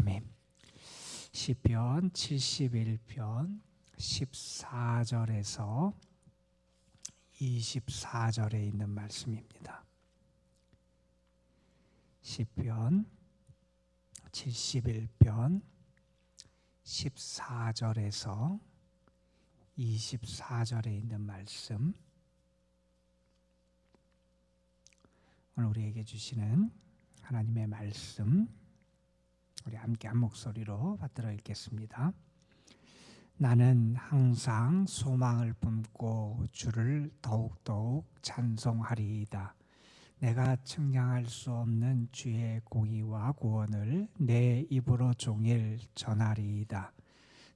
아멘. 시편 71편 14절에서 24절에 있는 말씀입니다. 시편 71편 14절에서 24절에 있는 말씀, 오늘 우리에게 주시는 하나님의 말씀, 우리 함께 한 목소리로 받들어 읽겠습니다. 나는 항상 소망을 품고 주를 더욱더욱 찬송하리이다. 내가 측량할 수 없는 주의 공의와 구원을 내 입으로 종일 전하리이다.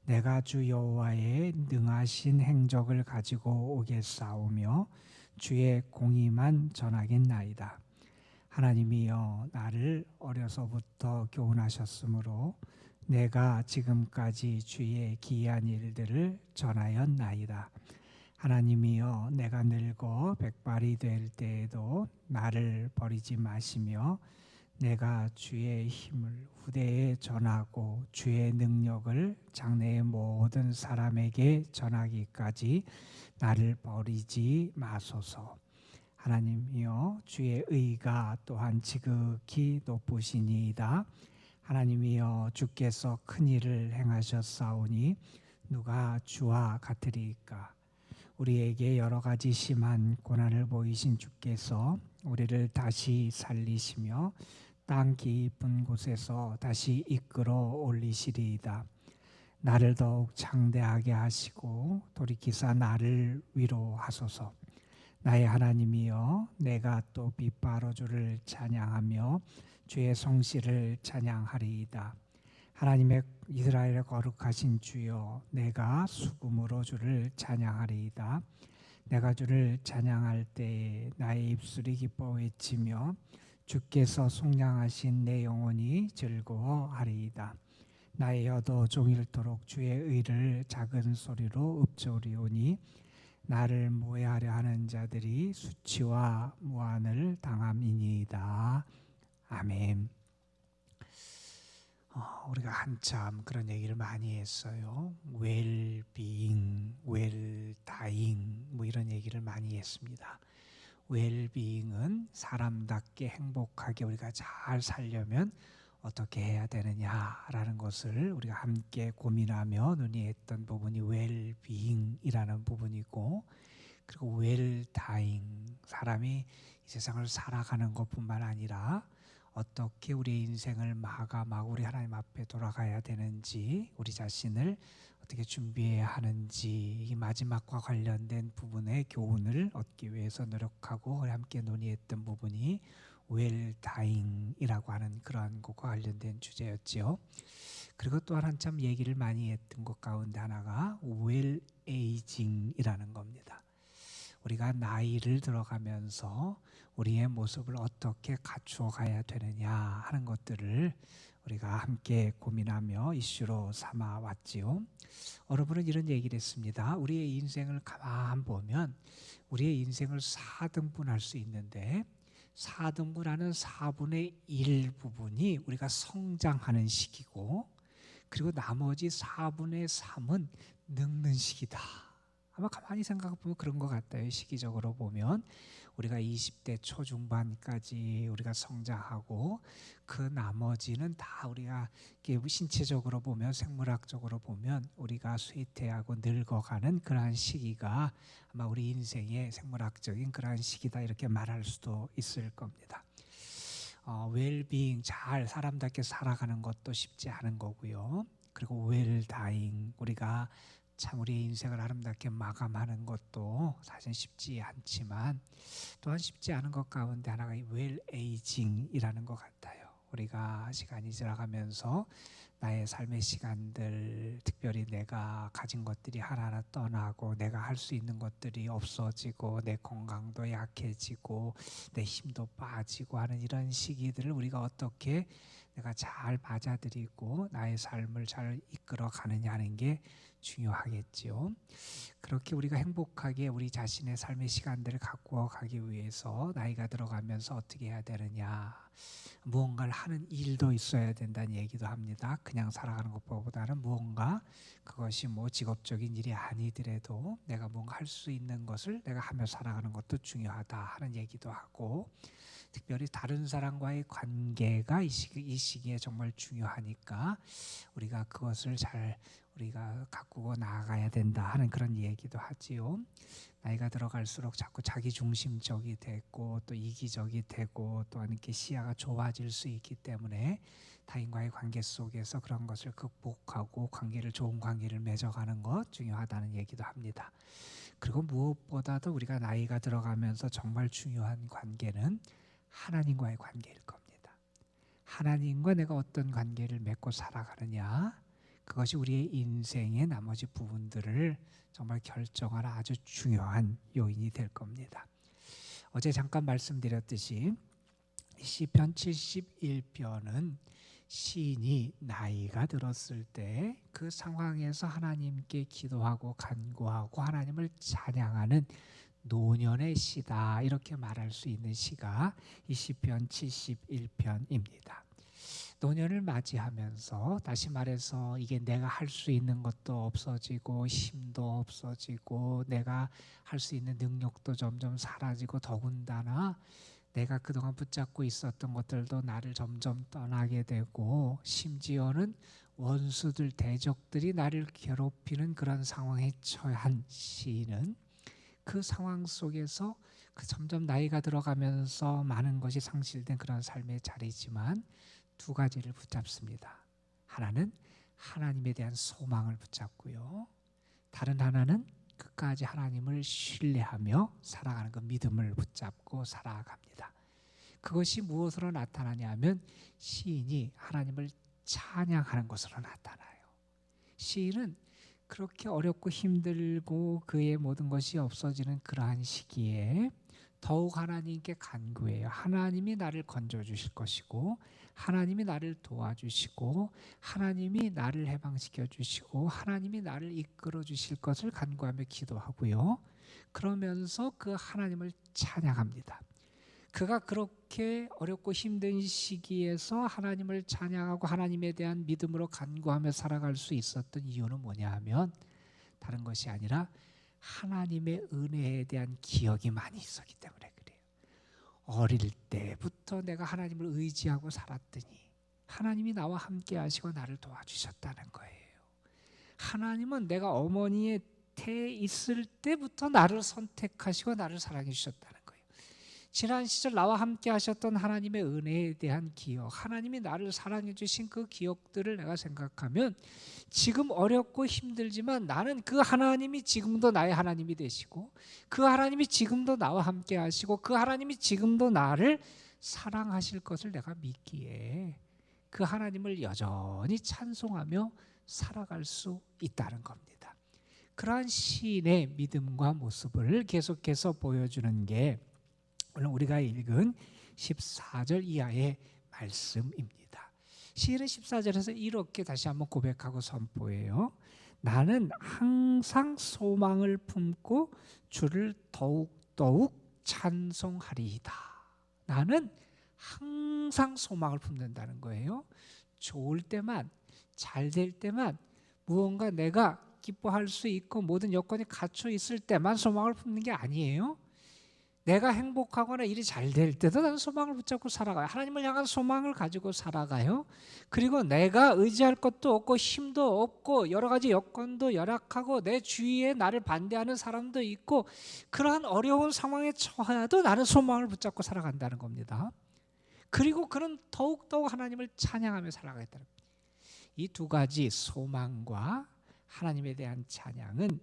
내가 주 여호와의 능하신 행적을 가지고 오겠사오며 주의 공의만 전하겠나이다. 하나님이여, 나를 어려서부터 교훈하셨으므로 내가 지금까지 주의 기이한 일들을 전하였나이다. 하나님이여, 내가 늙어 백발이 될 때에도 나를 버리지 마시며 내가 주의 힘을 후대에 전하고 주의 능력을 장래의 모든 사람에게 전하기까지 나를 버리지 마소서. 하나님이여, 주의 의가 또한 지극히 높으시니이다. 하나님이여, 주께서 큰 일을 행하셨사오니 누가 주와 같으리이까. 우리에게 여러 가지 심한 고난을 보이신 주께서 우리를 다시 살리시며 땅 깊은 곳에서 다시 이끌어 올리시리이다. 나를 더욱 창대하게 하시고 돌이키사 나를 위로하소서. 나의 하나님이여, 내가 또 빛바로 주를 찬양하며 주의 성실을 찬양하리이다. 하나님의 이스라엘의 거룩하신 주여, 내가 수금으로 주를 찬양하리이다. 내가 주를 찬양할 때에 나의 입술이 기뻐 외치며 주께서 속량하신 내 영혼이 즐거워하리이다. 나의 혀도 종일토록 주의 의를 작은 소리로 읊조리오니 나를 모해하려 하는 자들이 수치와 무한을 당함이니이다. 아멘. 우리가 한참 그런 얘기를 많이 했어요. 웰비잉, 웰다잉, 이런 얘기를 많이 했습니다. 웰비잉은 사람답게 행복하게 우리가 잘 살려면 어떻게 해야 되느냐라는 것을 우리가 함께 고민하며 논의했던 부분이 웰비잉이라는 부분이고, 그리고 웰다잉, 사람이 이 세상을 살아가는 것뿐만 아니라 어떻게 우리의 인생을 마감하고 우리 하나님 앞에 돌아가야 되는지, 우리 자신을 어떻게 준비해야 하는지, 이 마지막과 관련된 부분의 교훈을 얻기 위해서 노력하고 함께 논의했던 부분이 웰다잉이라고 하는 그러한 것과 관련된 주제였지요. 그리고 또한 한참 얘기를 많이 했던 것 가운데 하나가 웰에이징이라는 겁니다. 우리가 나이를 들어가면서 우리의 모습을 어떻게 갖추어 가야 되느냐 하는 것들을 우리가 함께 고민하며 이슈로 삼아 왔지요. 어느 분은 이런 얘기를 했습니다. 우리의 인생을 가만 보면 우리의 인생을 4등분할 수 있는데 4등분하는 4분의 1 부분이 우리가 성장하는 시기고, 그리고 나머지 4분의 3은 늙는 시기다. 아마 가만히 생각해보면 그런 것 같아요. 시기적으로 보면 우리가 20대 초중반까지 우리가 성장하고 그 나머지는 다 우리가 신체적으로 보면, 생물학적으로 보면 우리가 쇠퇴하고 늙어가는 그러한 시기가 아마 우리 인생의 생물학적인 그러한 시기다, 이렇게 말할 수도 있을 겁니다. 웰빙, 잘 사람답게 살아가는 것도 쉽지 않은 거고요. 그리고 웰다잉, 우리가 참 우리의 인생을 아름답게 마감하는 것도 사실 쉽지 않지만 또한 쉽지 않은 것 가운데 하나가 이 웰에이징이라는 것 같아요. 우리가 시간이 지나가면서 나의 삶의 시간들, 특별히 내가 가진 것들이 하나하나 떠나고 내가 할 수 있는 것들이 없어지고 내 건강도 약해지고 내 힘도 빠지고 하는 이런 시기들을 우리가 어떻게 내가 잘 받아들이고 나의 삶을 잘 이끌어 가느냐 하는 게 중요하겠지요. 그렇게 우리가 행복하게 우리 자신의 삶의 시간들을 가꾸어 가기 위해서 나이가 들어가면서 어떻게 해야 되느냐, 무언가를 하는 일도 있어야 된다는 얘기도 합니다. 그냥 살아가는 것보다는 무언가, 그것이 뭐 직업적인 일이 아니더라도 내가 뭔가 할 수 있는 것을 내가 하며 살아가는 것도 중요하다 하는 얘기도 하고, 특별히 다른 사람과의 관계가 이 시기에 정말 중요하니까 우리가 그것을 잘 우리가 가꾸고 나아가야 된다 하는 그런 얘기도 하지요. 나이가 들어갈수록 자꾸 자기 중심적이 되고 또 이기적이 되고 또 이렇게 시야가 좁아질 수 있기 때문에 타인과의 관계 속에서 그런 것을 극복하고 좋은 관계를 맺어가는 것 중요하다는 얘기도 합니다. 그리고 무엇보다도 우리가 나이가 들어가면서 정말 중요한 관계는 하나님과의 관계일 겁니다. 하나님과 내가 어떤 관계를 맺고 살아가느냐, 그것이 우리의 인생의 나머지 부분들을 정말 결정하는 아주 중요한 요인이 될 겁니다. 어제 잠깐 말씀드렸듯이 시편 71편은 시인이 나이가 들었을 때 그 상황에서 하나님께 기도하고 간구하고 하나님을 찬양하는 노년의 시다, 이렇게 말할 수 있는 시가 이 시편 71편입니다. 노년을 맞이하면서 다시 말해서 이게 내가 할 수 있는 것도 없어지고 힘도 없어지고 내가 할 수 있는 능력도 점점 사라지고 더군다나 내가 그동안 붙잡고 있었던 것들도 나를 점점 떠나게 되고 심지어는 원수들 대적들이 나를 괴롭히는 그런 상황에 처한 시인은 그 상황 속에서 점점 나이가 들어가면서 많은 것이 상실된 그런 삶의 자리지만 두 가지를 붙잡습니다. 하나는 하나님에 대한 소망을 붙잡고요, 다른 하나는 끝까지 하나님을 신뢰하며 살아가는 그 믿음을 붙잡고 살아갑니다. 그것이 무엇으로 나타나냐면 시인이 하나님을 찬양하는 것으로 나타나요. 시인은 그렇게 어렵고 힘들고 그의 모든 것이 없어지는 그러한 시기에 더욱 하나님께 간구해요. 하나님이 나를 건져주실 것이고 하나님이 나를 도와주시고 하나님이 나를 해방시켜 주시고 하나님이 나를 이끌어 주실 것을 간구하며 기도하고요, 그러면서 그 하나님을 찬양합니다. 그가 그렇게 어렵고 힘든 시기에서 하나님을 찬양하고 하나님에 대한 믿음으로 간구하며 살아갈 수 있었던 이유는 뭐냐 하면 다른 것이 아니라 하나님의 은혜에 대한 기억이 많이 있었기 때문에 그래요. 어릴 때부터 내가 하나님을 의지하고 살았더니 하나님이 나와 함께 하시고 나를 도와주셨다는 거예요. 하나님은 내가 어머니의 태에 있을 때부터 나를 선택하시고 나를 사랑해 주셨다는 거예요. 지난 시절 나와 함께 하셨던 하나님의 은혜에 대한 기억, 하나님이 나를 사랑해 주신 그 기억들을 내가 생각하면 지금 어렵고 힘들지만 나는 그 하나님이 지금도 나의 하나님이 되시고 그 하나님이 지금도 나와 함께 하시고 그 하나님이 지금도 나를 사랑하실 것을 내가 믿기에 그 하나님을 여전히 찬송하며 살아갈 수 있다는 겁니다. 그러한 시인의 믿음과 모습을 계속해서 보여주는 게 오늘 우리가 읽은 14절 이하의 말씀입니다. 시인은 14절에서 이렇게 다시 한번 고백하고 선포해요. 나는 항상 소망을 품고 주를 더욱더욱 찬송하리이다. 나는 항상 소망을 품는다는 거예요. 좋을 때만, 잘 될 때만, 무언가 내가 기뻐할 수 있고 모든 여건이 갖춰 있을 때만 소망을 품는 게 아니에요. 내가 행복하거나 일이 잘 될 때도 나는 소망을 붙잡고 살아가요. 하나님을 향한 소망을 가지고 살아가요. 그리고 내가 의지할 것도 없고 힘도 없고 여러 가지 여건도 열악하고 내 주위에 나를 반대하는 사람도 있고 그러한 어려운 상황에 처해도 나는 소망을 붙잡고 살아간다는 겁니다. 그리고 그는 더욱더욱 하나님을 찬양하며 살아가겠다는 겁니다. 이 두 가지 소망과 하나님에 대한 찬양은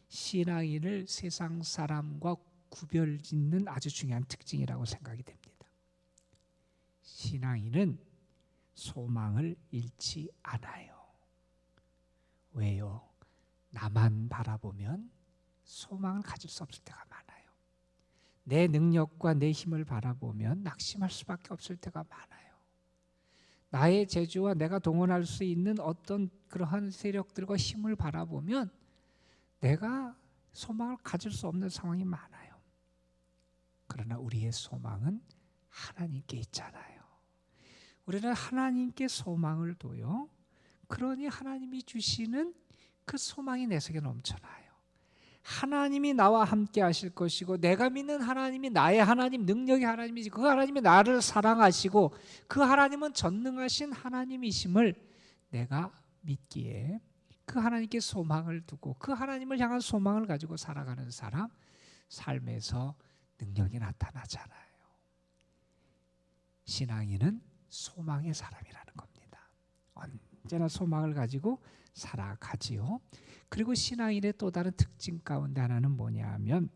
신앙인을 세상 사람과 구별짓는 아주 중요한 특징이라고 생각이 됩니다. 신앙인은 소망을 잃지 않아요. 왜요? 나만 바라보면 소망을 가질 수 없을 때가 많아요. 내 능력과 내 힘을 바라보면 낙심할 수밖에 없을 때가 많아요. 나의 재주와 내가 동원할 수 있는 어떤 그러한 세력들과 힘을 바라보면 내가 소망을 가질 수 없는 상황이 많아요. 그러나 우리의 소망은 하나님께 있잖아요. 우리는 하나님께 소망을 둬요. 그러니 하나님이 주시는 그 소망이 내 속에 넘쳐나요. 하나님이 나와 함께 하실 것이고 내가 믿는 하나님이 나의 하나님, 능력의 하나님이지, 그 하나님이 나를 사랑하시고 그 하나님은 전능하신 하나님이심을 내가 믿기에 그 하나님께 소망을 두고 그 하나님을 향한 소망을 가지고 살아가는 사람, 삶에서 능력이 나타나잖아요. 신앙인은 소망의 사람이라는 겁니다. 언제나 소망을 가지고 살아가지요. 그리고 신앙인의 또 다른 특징 가운데 하나는 뭐냐 하면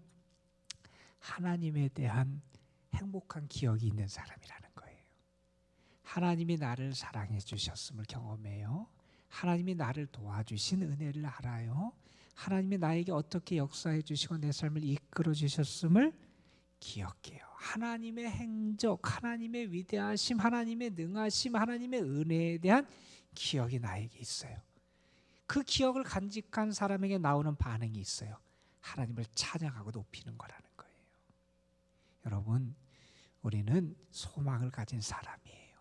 하나님에 대한 행복한 기억이 있는 사람이라는 거예요. 하나님이 나를 사랑해 주셨음을 경험해요. 하나님이 나를 도와주신 은혜를 알아요. 하나님이 나에게 어떻게 역사해 주시고 내 삶을 이끌어 주셨음을 기억해요. 하나님의 행적, 하나님의 위대하심, 하나님의 능하심, 하나님의 은혜에 대한 기억이 나에게 있어요. 그 기억을 간직한 사람에게 나오는 반응이 있어요. 하나님을 찬양하고 높이는 거라는 거예요. 여러분, 우리는 소망을 가진 사람이에요.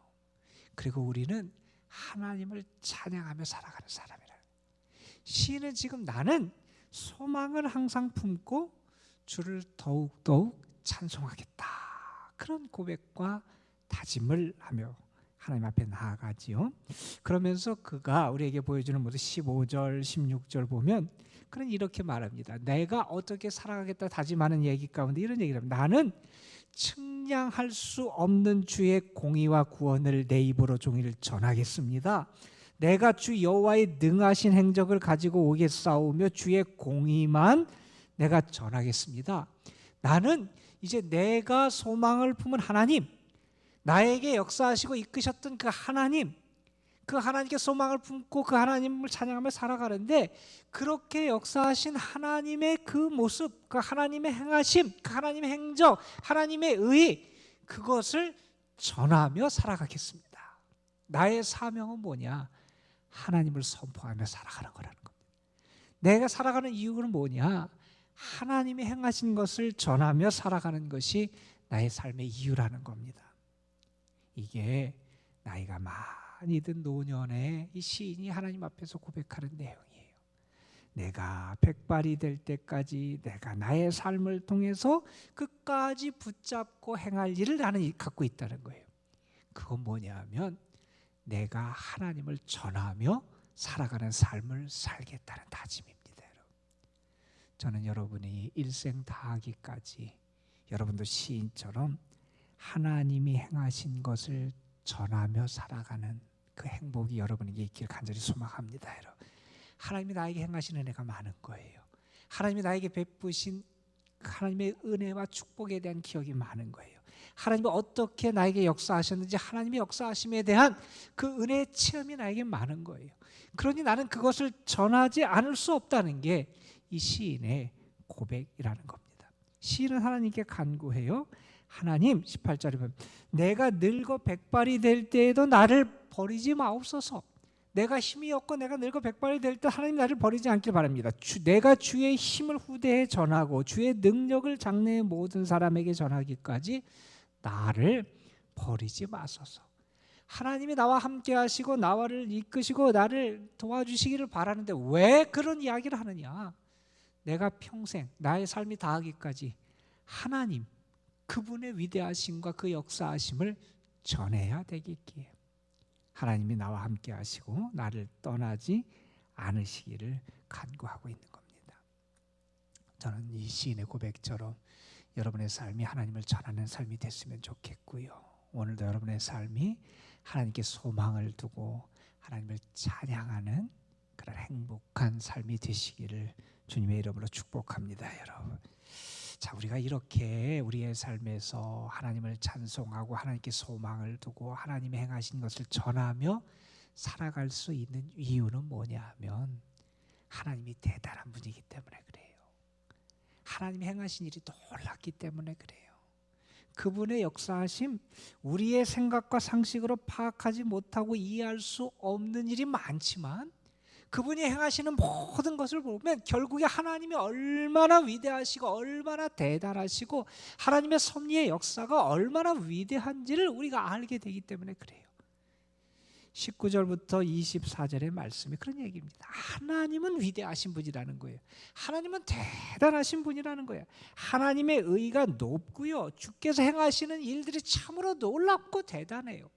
그리고 우리는 하나님을 찬양하며 살아가는 사람이라는 거예요. 시인은 지금 나는 소망을 항상 품고 주를 더욱더욱 찬송하겠다, 그런 고백과 다짐을 하며 하나님 앞에 나아가지요. 그러면서 그가 우리에게 보여주는 모습 15절 16절 보면 그는 이렇게 말합니다. 내가 어떻게 살아가겠다 다짐하는 얘기 가운데 이런 얘기를 합니다. 나는 측량할 수 없는 주의 공의와 구원을 내 입으로 종일 전하겠습니다. 내가 주 여호와의 능하신 행적을 가지고 오겠사오며 주의 공의만 내가 전하겠습니다. 나는 이제 내가 소망을 품은 하나님, 나에게 역사하시고 이끄셨던 그 하나님, 그 하나님께 소망을 품고 그 하나님을 찬양하며 살아가는데, 그렇게 역사하신 하나님의 그 모습, 그 하나님의 행하심, 그 하나님의 행적, 하나님의 의, 그것을 전하며 살아가겠습니다. 나의 사명은 뭐냐? 하나님을 선포하며 살아가는 거라는 겁니다. 내가 살아가는 이유는 뭐냐? 하나님이 행하신 것을 전하며 살아가는 것이 나의 삶의 이유라는 겁니다. 이게 나이가 많이 든 노년의 이 시인이 하나님 앞에서 고백하는 내용이에요. 내가 백발이 될 때까지 내가 나의 삶을 통해서 끝까지 붙잡고 행할 일을 나는 갖고 있다는 거예요. 그건 뭐냐 하면 내가 하나님을 전하며 살아가는 삶을 살겠다는 다짐입니다. 저는 여러분이 일생 다하기까지 여러분도 시인처럼 하나님이 행하신 것을 전하며 살아가는 그 행복이 여러분에게 있기를 간절히 소망합니다. 여러분. 하나님이 나에게 행하신 은혜가 많은 거예요. 하나님이 나에게 베푸신 하나님의 은혜와 축복에 대한 기억이 많은 거예요. 하나님이 어떻게 나에게 역사하셨는지 하나님의 역사하심에 대한 그 은혜의 체험이 나에게 많은 거예요. 그러니 나는 그것을 전하지 않을 수 없다는 게 이 시인의 고백이라는 겁니다. 시인은 하나님께 간구해요. 하나님, 18절에 보면 내가 늙어 백발이 될 때에도 나를 버리지 마옵소서. 내가 힘이 없고 내가 늙어 백발이 될 때 하나님 나를 버리지 않길 바랍니다. 내가 주의 힘을 후대에 전하고 주의 능력을 장래의 모든 사람에게 전하기까지 나를 버리지 마소서. 하나님이 나와 함께 하시고 나를 이끄시고 나를 도와주시기를 바라는데 왜 그런 이야기를 하느냐? 내가 평생 나의 삶이 다하기까지 하나님, 그분의 위대하심과 그 역사하심을 전해야 되겠기에 하나님이 나와 함께 하시고 나를 떠나지 않으시기를 간구하고 있는 겁니다. 저는 이 시인의 고백처럼 여러분의 삶이 하나님을 전하는 삶이 됐으면 좋겠고요. 오늘도 여러분의 삶이 하나님께 소망을 두고 하나님을 찬양하는 그런 행복한 삶이 되시기를 주님의 이름으로 축복합니다, 여러분. 자, 우리가 이렇게 우리의 삶에서 하나님을 찬송하고 하나님께 소망을 두고 하나님이 행하신 것을 전하며 살아갈 수 있는 이유는 뭐냐 하면 하나님이 대단한 분이기 때문에 그래요. 하나님이 행하신 일이 놀랍기 때문에 그래요. 그분의 역사하심, 우리의 생각과 상식으로 파악하지 못하고 이해할 수 없는 일이 많지만 그분이 행하시는 모든 것을 보면 결국에 하나님이 얼마나 위대하시고 얼마나 대단하시고 하나님의 섭리의 역사가 얼마나 위대한지를 우리가 알게 되기 때문에 그래요. 19절부터 24절의 말씀이 그런 얘기입니다. 하나님은 위대하신 분이라는 거예요. 하나님은 대단하신 분이라는 거예요. 하나님의 의가 높고요, 주께서 행하시는 일들이 참으로 놀랍고 대단해요.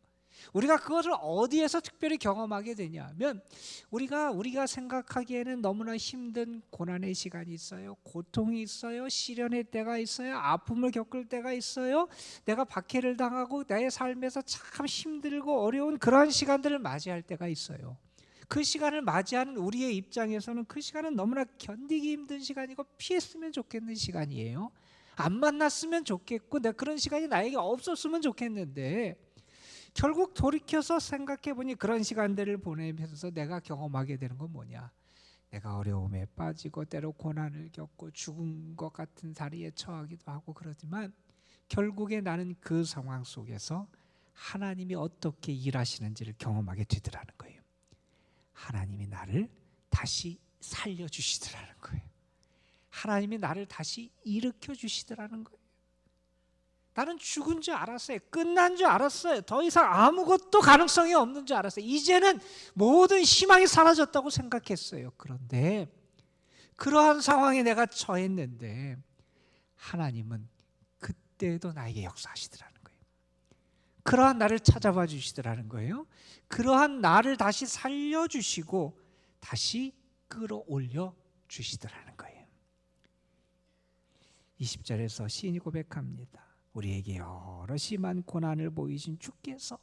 우리가 그것을 어디에서 특별히 경험하게 되냐면 우리가 생각하기에는 너무나 힘든 고난의 시간이 있어요. 고통이 있어요. 시련의 때가 있어요. 아픔을 겪을 때가 있어요. 내가 박해를 당하고 내 삶에서 참 힘들고 어려운 그런 시간들을 맞이할 때가 있어요. 그 시간을 맞이하는 우리의 입장에서는 그 시간은 너무나 견디기 힘든 시간이고 피했으면 좋겠는 시간이에요. 안 만났으면 좋겠고 그런 시간이 나에게 없었으면 좋겠는데 결국 돌이켜서 생각해 보니 그런 시간들을 보내면서 내가 경험하게 되는 건 뭐냐? 내가 어려움에 빠지고 때로 고난을 겪고 죽은 것 같은 자리에 처하기도 하고 그러지만 결국에 나는 그 상황 속에서 하나님이 어떻게 일하시는지를 경험하게 되더라는 거예요. 하나님이 나를 다시 살려주시더라는 거예요. 하나님이 나를 다시 일으켜 주시더라는 거예요. 나는 죽은 줄 알았어요. 끝난 줄 알았어요. 더 이상 아무것도 가능성이 없는 줄 알았어요. 이제는 모든 희망이 사라졌다고 생각했어요. 그런데 그러한 상황에 내가 처했는데 하나님은 그때도 나에게 역사하시더라는 거예요. 그러한 나를 찾아봐 주시더라는 거예요. 그러한 나를 다시 살려주시고 다시 끌어올려 주시더라는 거예요. 20절에서 시인이 고백합니다. 우리에게 여러 심한 고난을 보이신 주께서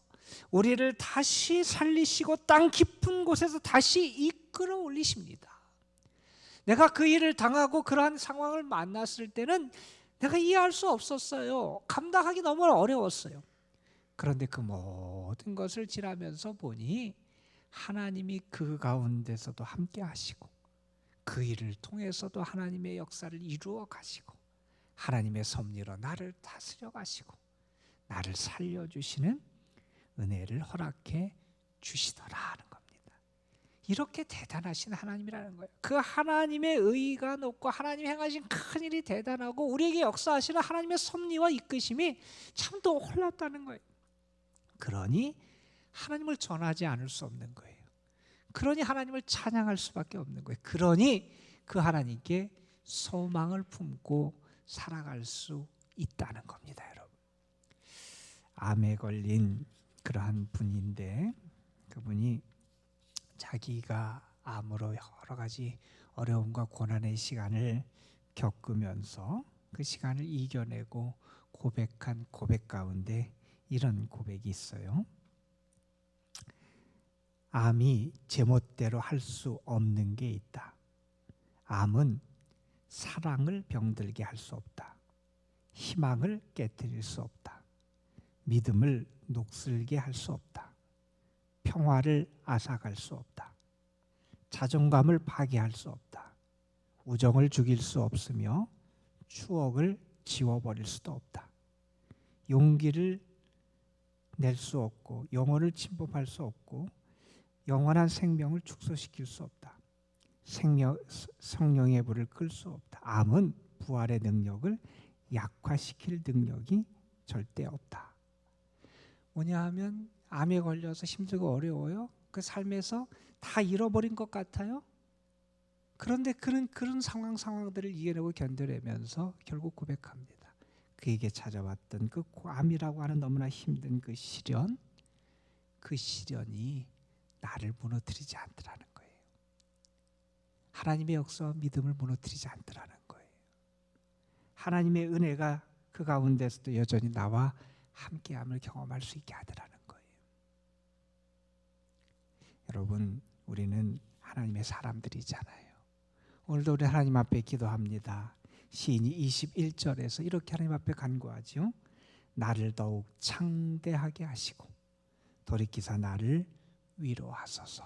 우리를 다시 살리시고 땅 깊은 곳에서 다시 이끌어 올리십니다. 내가 그 일을 당하고 그러한 상황을 만났을 때는 내가 이해할 수 없었어요. 감당하기 너무 어려웠어요. 그런데 그 모든 것을 지나면서 보니 하나님이 그 가운데서도 함께 하시고 그 일을 통해서도 하나님의 역사를 이루어 가시고 하나님의 섭리로 나를 다스려 가시고 나를 살려주시는 은혜를 허락해 주시더라는 겁니다. 이렇게 대단하신 하나님이라는 거예요. 그 하나님의 의가 높고 하나님이 행하신 큰 일이 대단하고 우리에게 역사하시는 하나님의 섭리와 이끄심이 참 놀랍다는 거예요. 그러니 하나님을 전하지 않을 수 없는 거예요. 그러니 하나님을 찬양할 수밖에 없는 거예요. 그러니 그 하나님께 소망을 품고 살아갈 수 있다는 겁니다, 여러분. 암에 걸린 그러한 분인데 그분이 자기가 암으로 여러 가지 어려움과 고난의 시간을 겪으면서 그 시간을 이겨내고 고백한 고백 가운데 이런 고백이 있어요. 암이 제멋대로 할 수 없는 게 있다. 암은 사랑을 병들게 할 수 없다. 희망을 깨뜨릴 수 없다. 믿음을 녹슬게 할 수 없다. 평화를 앗아갈 수 없다. 자존감을 파괴할 수 없다. 우정을 죽일 수 없으며 추억을 지워버릴 수도 없다. 용기를 낼 수 없고 영혼을 침범할 수 없고 영원한 생명을 축소시킬 수 없다. 성령의 불을 끌 수 없다. 암은 부활의 능력을 약화시킬 능력이 절대 없다. 뭐냐 하면 암에 걸려서 힘들고 어려워요. 그 삶에서 다 잃어버린 것 같아요. 그런데 그런 상황들을 이겨내고 견뎌내면서 결국 고백합니다. 그에게 찾아왔던 그 암이라고 하는 너무나 힘든 그 시련이 나를 무너뜨리지 않더라는 거예요. 하나님의 역사와 믿음을 무너뜨리지 않더라는 거예요. 하나님의 은혜가 그 가운데서도 여전히 나와 함께함을 경험할 수 있게 하더라는 거예요. 여러분, 우리는 하나님의 사람들이잖아요. 오늘도 우리 하나님 앞에 기도합니다. 시인이 21절에서 이렇게 하나님 앞에 간구하죠. 나를 더욱 창대하게 하시고 돌이키사 나를 위로하소서.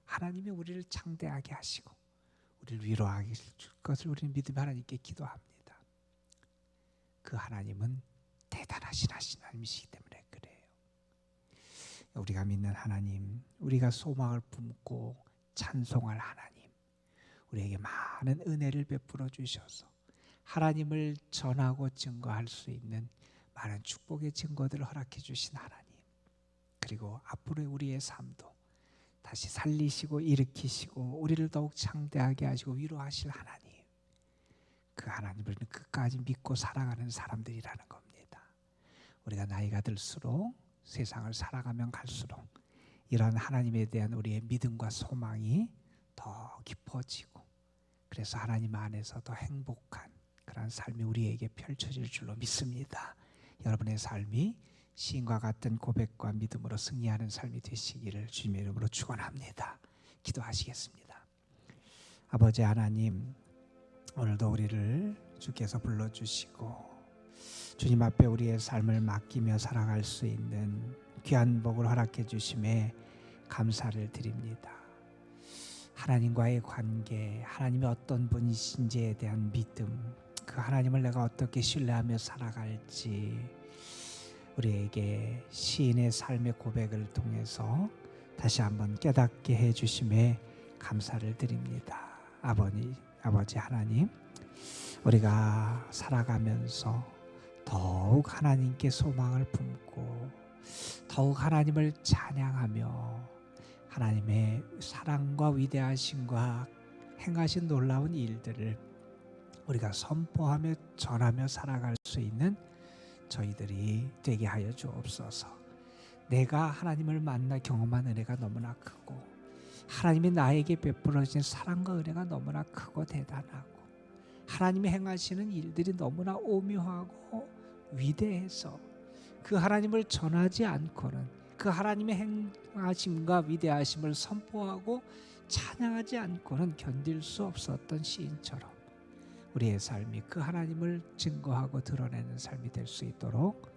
하나님이 우리를 창대하게 하시고 우리를 위로하실 것을 우리는 믿으며 하나님께 기도합니다. 그 하나님은 대단하신 하나님이시기 때문에 그래요. 우리가 믿는 하나님, 우리가 소망을 품고 찬송할 하나님, 우리에게 많은 은혜를 베풀어 주셔서 하나님을 전하고 증거할 수 있는 많은 축복의 증거들을 허락해 주신 하나님, 그리고 앞으로의 우리의 삶도 다시 살리시고 일으키시고 우리를 더욱 창대하게 하시고 위로하실 하나님, 그 하나님을 끝까지 믿고 살아가는 사람들이라는 겁니다. 우리가 나이가 들수록 세상을 살아가면 갈수록 이런 하나님에 대한 우리의 믿음과 소망이 더 깊어지고, 그래서 하나님 안에서 더 행복한 그런 삶이 우리에게 펼쳐질 줄로 믿습니다. 여러분의 삶이 시인과 같은 고백과 믿음으로 승리하는 삶이 되시기를 주님의 이름으로 축원합니다. 기도하시겠습니다. 아버지 하나님, 오늘도 우리를 주께서 불러주시고 주님 앞에 우리의 삶을 맡기며 살아갈 수 있는 귀한 복을 허락해 주심에 감사를 드립니다. 하나님과의 관계, 하나님이 어떤 분이신지에 대한 믿음, 그 하나님을 내가 어떻게 신뢰하며 살아갈지 우리에게 시인의 삶의 고백을 통해서 다시 한번 깨닫게 해주심에 감사를 드립니다. 아버지 하나님, 우리가 살아가면서 더욱 하나님께 소망을 품고 더욱 하나님을 찬양하며 하나님의 사랑과 위대하심과 행하신 놀라운 일들을 우리가 선포하며 전하며 살아갈 수 있는 저희들이 되게 하여 주옵소서. 내가 하나님을 만나 경험한 은혜가 너무나 크고 하나님이 나에게 베풀어진 사랑과 은혜가 너무나 크고 대단하고 하나님이 행하시는 일들이 너무나 오묘하고 위대해서 그 하나님을 전하지 않고는 그 하나님의 행하심과 위대하심을 선포하고 찬양하지 않고는 견딜 수 없었던 시인처럼 우리의 삶이 그 하나님을 증거하고 드러내는 삶이 될 수 있도록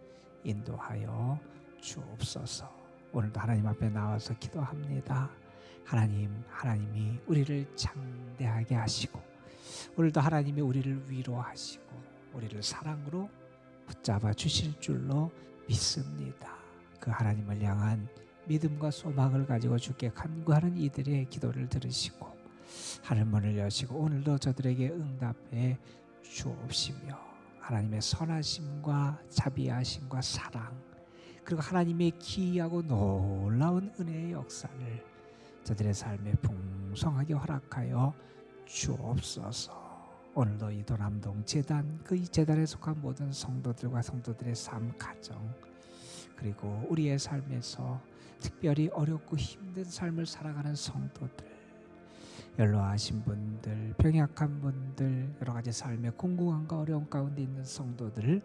인도하여 주옵소서. 오늘도 하나님 앞에 나와서 기도합니다. 하나님이 우리를 장대하게 하시고 오늘도 하나님이 우리를 위로하시고 우리를 사랑으로 붙잡아 주실 줄로 믿습니다. 그 하나님을 향한 믿음과 소망을 가지고 주께 간구하는 이들의 기도를 들으시고 하늘문을 여시고 오늘도 저들에게 응답해 주옵시며 하나님의 선하심과 자비하심과 사랑 그리고 하나님의 기이하고 놀라운 은혜의 역사를 저들의 삶에 풍성하게 허락하여 주옵소서. 오늘도 이 도남동 재단, 그 이 재단에 속한 모든 성도들과 성도들의 삶 가정 그리고 우리의 삶에서 특별히 어렵고 힘든 삶을 살아가는 성도들, 연로하신 분들, 병약한 분들, 여러 가지 삶의 공공함과 어려움 가운데 있는 성도들을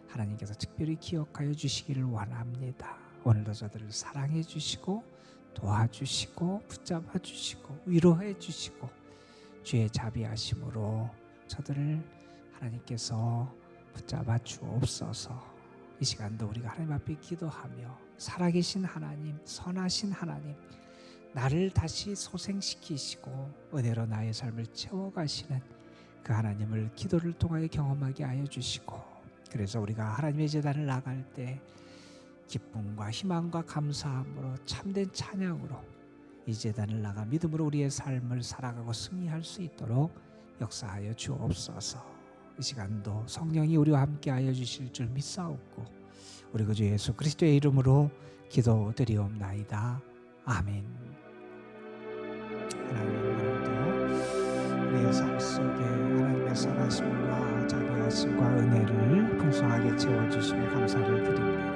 하나님께서 특별히 기억하여 주시기를 원합니다. 오늘도 저들을 사랑해 주시고 도와주시고 붙잡아 주시고 위로해 주시고 주의 자비하심으로 저들을 하나님께서 붙잡아 주옵소서. 이 시간도 우리가 하나님 앞에 기도하며 살아계신 하나님, 선하신 하나님, 나를 다시 소생시키시고 은혜로 나의 삶을 채워가시는 그 하나님을 기도를 통하여 경험하게 하여 주시고, 그래서 우리가 하나님의 제단을 나갈 때 기쁨과 희망과 감사함으로 참된 찬양으로 이 제단을 나가 믿음으로 우리의 삶을 살아가고 승리할 수 있도록 역사하여 주옵소서. 이 시간도 성령이 우리와 함께하여 주실 줄 믿사옵고 우리 구주 예수 그리스도의 이름으로 기도드리옵나이다. 아멘. 하나님, 오늘도 우리의 삶 속에 하나님의 선하심과 자비하심과 은혜를 풍성하게 채워주시며 감사를 드립니다.